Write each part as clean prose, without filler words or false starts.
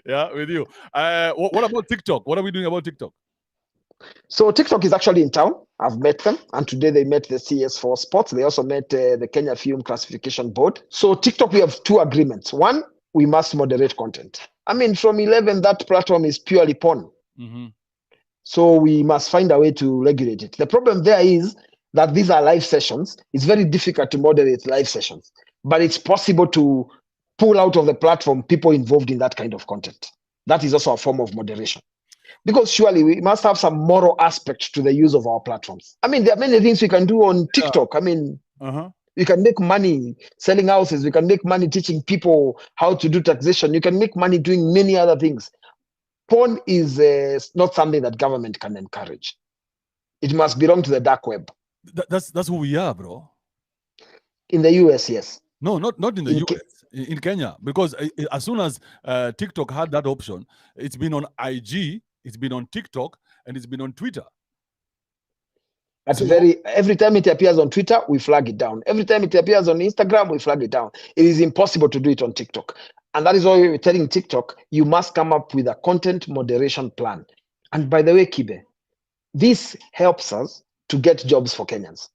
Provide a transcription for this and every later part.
Yeah, with you. What about TikTok? What are we doing about TikTok? So TikTok is actually in town. I've met them, and today they met the CS for Sports. They also met the Kenya Film Classification Board. So TikTok, we have two agreements. One, we must moderate content. I mean, from 11, that platform is purely porn. Mm-hmm. So we must find a way to regulate it. The problem there is that these are live sessions. It's very difficult to moderate live sessions, but it's possible to pull out of the platform people involved in that kind of content. That is also a form of moderation. Because surely we must have some moral aspect to the use of our platforms. I mean, there are many things we can do on TikTok. I mean, we can make money selling houses. We can make money teaching people how to do taxation. You can make money doing many other things. Porn is not something that government can encourage. It must belong to the dark web. That's who we are, bro. In the US, yes. No, not in the US. In Kenya, because as soon as TikTok had that option, it's been on IG, it's been on TikTok, and it's been on Twitter. That's every time it appears on Twitter, we flag it down. Every time it appears on Instagram, we flag it down. It is impossible to do it on TikTok. And that is why we're telling TikTok, you must come up with a content moderation plan. And by the way, Kibe, this helps us to get jobs for Kenyans.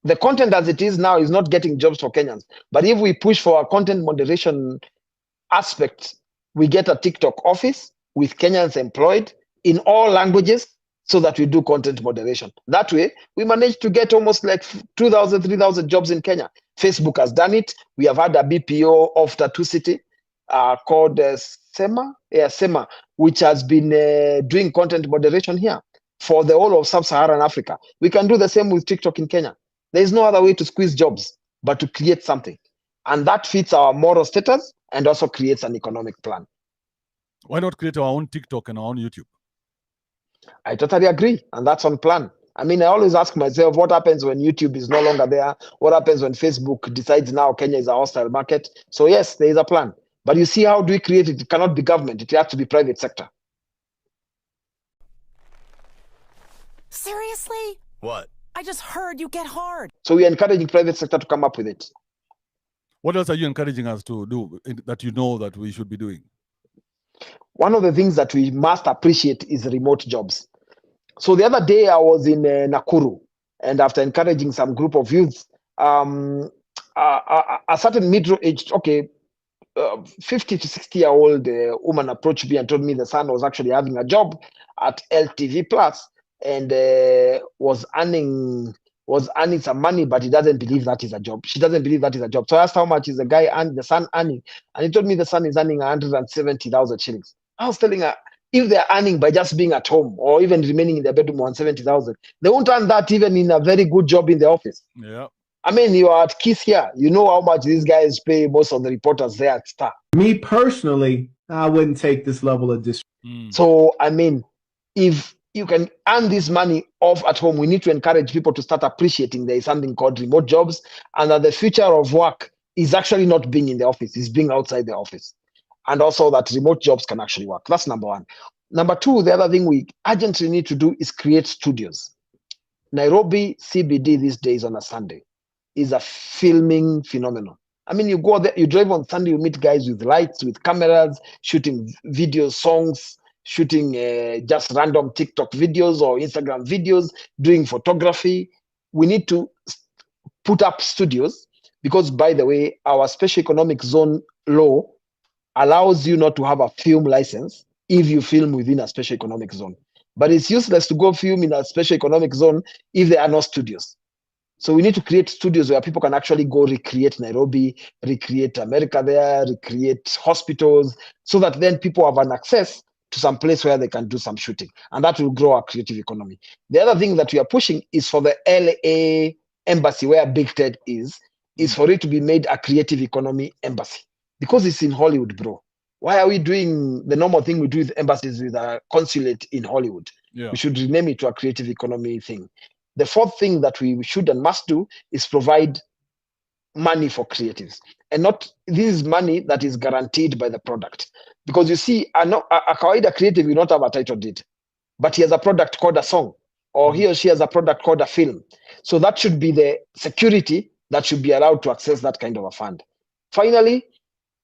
The content as it is now is not getting jobs for Kenyans. But if we push for a content moderation aspect, we get a TikTok office with Kenyans employed in all languages so that we do content moderation. That way, we managed to get almost like 2,000, 3,000 jobs in Kenya. Facebook has done it. We have had a BPO of Tattoo City called SEMA, which has been doing content moderation here for the whole of sub-Saharan Africa. We can do the same with TikTok in Kenya. There is no other way to squeeze jobs but to create something. And that fits our moral status and also creates an economic plan. Why not create our own TikTok and our own YouTube? I totally agree. And that's on plan. I mean, I always ask myself, what happens when YouTube is no longer there? What happens when Facebook decides now Kenya is a hostile market? So yes, there is a plan. But you see, how do we create it? It cannot be government. It has to be private sector. Seriously? What? I just heard you get hard. So we are encouraging private sector to come up with it. What else are you encouraging us to do that you know that we should be doing? One of the things that we must appreciate is remote jobs. So the other day I was in Nakuru, and after encouraging some group of youths, a certain middle-aged, 50 to 60-year-old woman approached me and told me the son was actually having a job at LTV Plus and was earning some money, but he doesn't believe that is a job. She doesn't believe that is a job. So I asked how much is the son earning, and he told me the son is earning 170,000 shillings. I was telling her, if they're earning by just being at home or even remaining in their bedroom 170,000, they won't earn that even in a very good job in the office. Yeah. I mean, you are at Kiss here. You know how much these guys pay most of the reporters there at Star. Me personally, I wouldn't take this level of So, I mean, if you can earn this money off at home, we need to encourage people to start appreciating there is something called remote jobs, and that the future of work is actually not being in the office, it's being outside the office. And also that remote jobs can actually work. That's number one. Number two, the other thing we urgently need to do is create studios. Nairobi CBD these days on a Sunday is a filming phenomenon. I mean, you go there, you drive on Sunday, you meet guys with lights, with cameras, shooting videos, songs, shooting just random TikTok videos or Instagram videos, doing photography. We need to put up studios because, by the way, our special economic zone law allows you not to have a film license if you film within a special economic zone. But it's useless to go film in a special economic zone if there are no studios. So we need to create studios where people can actually go recreate Nairobi, recreate America there, recreate hospitals, so that then people have an access to some place where they can do some shooting. And that will grow our creative economy. The other thing that we are pushing is for the LA embassy, where Big Ted is for it to be made a creative economy embassy. Because it's in Hollywood, bro. Why are we doing the normal thing we do with embassies with a consulate in Hollywood? Yeah. We should rename it to a creative economy thing. The fourth thing that we should and must do is provide money for creatives. And not, this is money that is guaranteed by the product. Because you see, a kawaida creative will not have a title deed, but he has a product called a song, or he or she has a product called a film. So that should be the security that should be allowed to access that kind of a fund. Finally,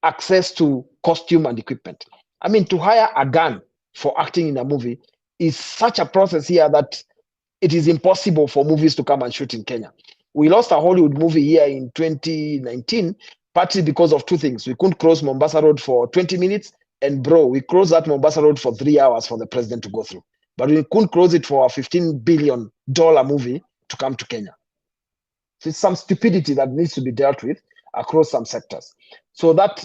access to costume and equipment. I mean, to hire a gun for acting in a movie is such a process here that it is impossible for movies to come and shoot in Kenya. We lost a Hollywood movie here in 2019, partly because of two things. We couldn't cross Mombasa Road for 20 minutes, and bro, we crossed that Mombasa Road for 3 hours for the president to go through. But we couldn't cross it for a $15 billion movie to come to Kenya. So it's some stupidity that needs to be dealt with across some sectors. So that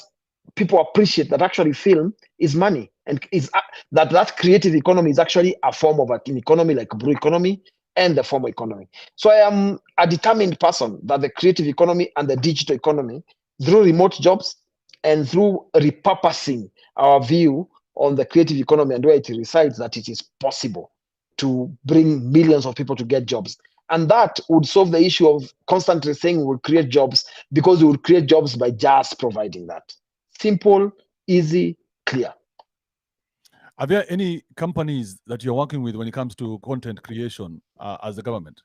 people appreciate that actually film is money, and is that creative economy is actually a form of an economy like blue economy and the formal economy. So I am a determined person that the creative economy and the digital economy, through remote jobs and through repurposing our view on the creative economy and where it resides, that it is possible to bring millions of people to get jobs. And that would solve the issue of constantly saying we will create jobs, because we will create jobs by just providing that. Simple, easy, clear. Are there any companies that you're working with when it comes to content creation as the government?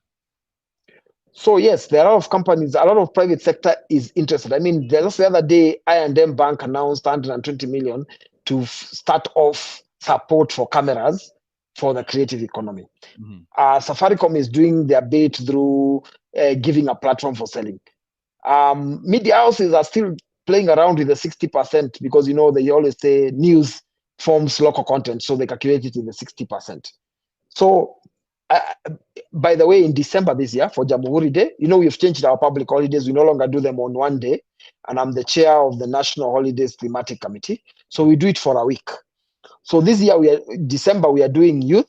So yes, there are a lot of companies, a lot of private sector is interested. I mean, just the other day, I&M Bank announced 120 million to start off support for cameras for the creative economy. Safaricom is doing their bit through giving a platform for selling. Media houses are still playing around with the 60%, because they always say news forms local content, so they calculate it in the 60%. So by the way, in December this year for Jamhuri Day, we've changed our public holidays. We no longer do them on one day, and I'm the chair of the National Holidays Thematic Committee, so we do it for a week. So this year, December, we are doing youth,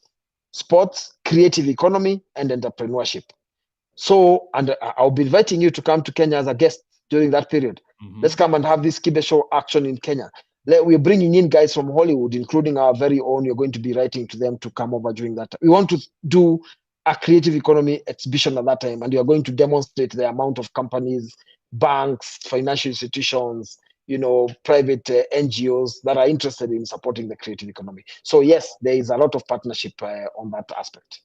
sports, creative economy, and entrepreneurship. So, and I'll be inviting you to come to Kenya as a guest during that period. Let's come and have this Kibe show action in Kenya. We're bringing in guys from Hollywood, including our very own. You're going to be writing to them to come over during that time. We want to do a creative economy exhibition at that time, and we are going to demonstrate the amount of companies, banks, financial institutions, private NGOs that are interested in supporting the creative economy. So yes, there is a lot of partnership on that aspect.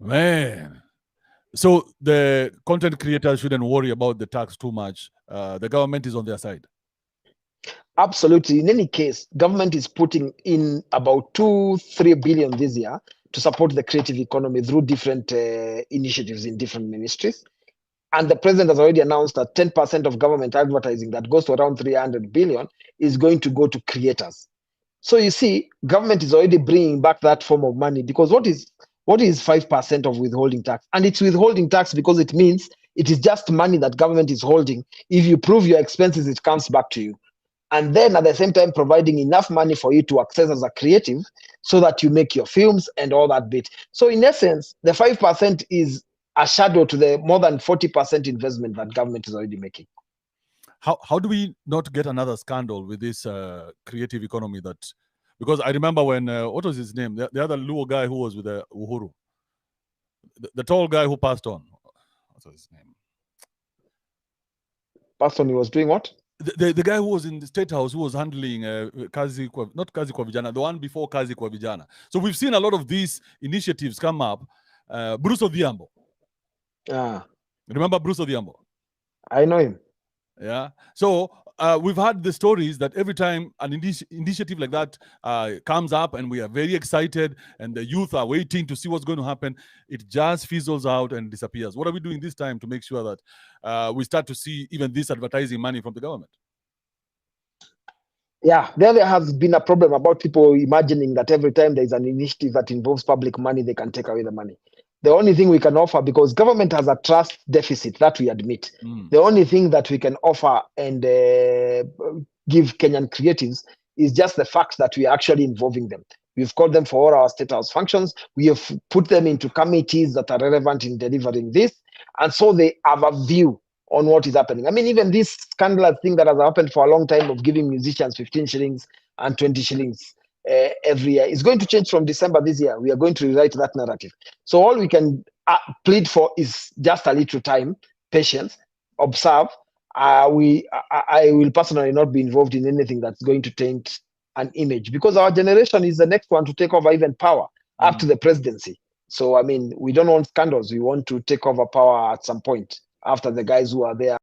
Man. So the content creators shouldn't worry about the tax too much. The government is on their side. Absolutely. In any case, government is putting in about 2-3 billion this year to support the creative economy through different initiatives in different ministries. And the president has already announced that 10% of government advertising that goes to around 300 billion is going to go to creators. So you see, government is already bringing back that form of money, because what is 5% of withholding tax? And it's withholding tax because it means it is just money that government is holding. If you prove your expenses, it comes back to you. And then at the same time, providing enough money for you to access as a creative so that you make your films and all that bit. So in essence, the 5% is a shadow to the more than 40% investment that government is already making. How do we not get another scandal with this creative economy? Because I remember when, what was his name? The other Luo guy who was with Uhuru. The tall guy who passed on. What was his name? Passed on, he was doing what? The guy who was in the State House, who was handling not Kazi kwa Vijana, the one before Kazi kwa Vijana. So we've seen a lot of these initiatives come up. Bruce Odhiambo. Remember Bruce Odhiambo? I know him. Yeah. So we've had the stories that every time an initiative like that comes up and we are very excited and the youth are waiting to see what's going to happen, it just fizzles out and disappears. What are we doing this time to make sure that we start to see even this advertising money from the government? Yeah, there has been a problem about people imagining that every time there is an initiative that involves public money, they can take away the money. The only thing we can offer, because government has a trust deficit, that we admit. The only thing that we can offer and give Kenyan creatives is just the fact that we are actually involving them. We've called them for all our State House functions. We have put them into committees that are relevant in delivering this. And so they have a view on what is happening. I mean, even this scandalous thing that has happened for a long time of giving musicians 15 shillings and 20 shillings every year is going to change from December this year. We are going to rewrite that narrative. So all we can plead for is just a little time, patience, observe. I will personally not be involved in anything that's going to taint an image, because our generation is the next one to take over even power up to the presidency. So, I mean, we don't want scandals. We want to take over power at some point after the guys who are there